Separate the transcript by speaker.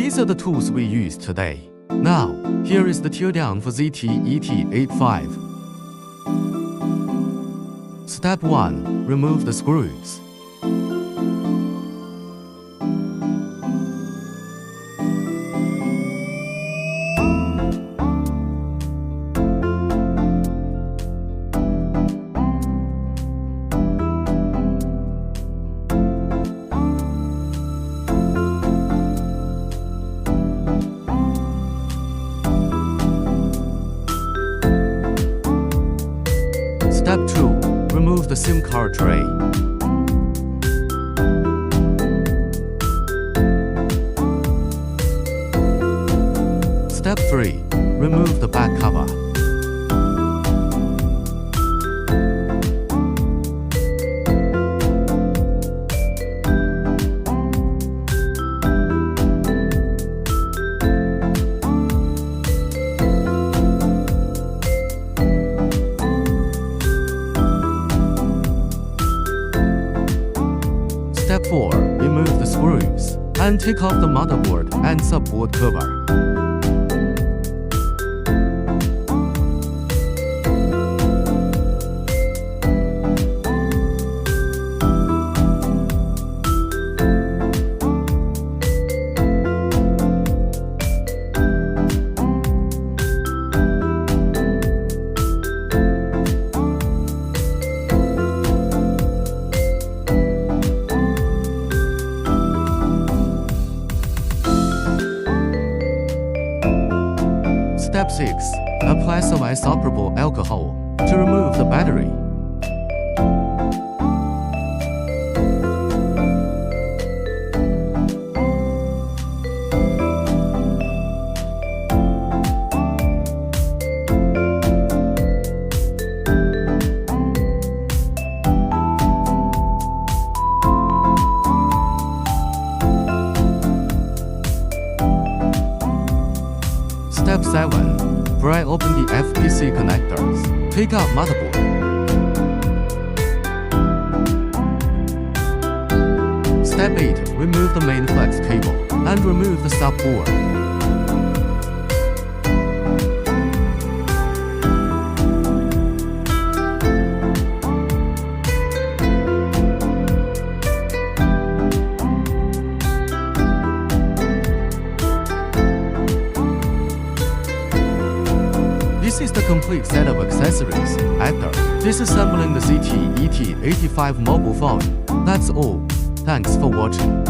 Speaker 1: these are the tools we use today. Now, here is the teardown for ZTE T85. Step 1. Remove the screws. Step 2. Remove the SIM card tray. Step 3. Remove the back cover. Step 4. Remove the screws and take off the motherboard and subboard cover. Step 6. Apply some isopropyl alcohol to remove the battery. Step 7. Pry open the FPC connectors. Take out motherboard. Step 8. Remove the main flex cable and remove the subboard. This is the complete set of accessories after disassembling the ZTE T85 mobile phone. That's all. Thanks for watching.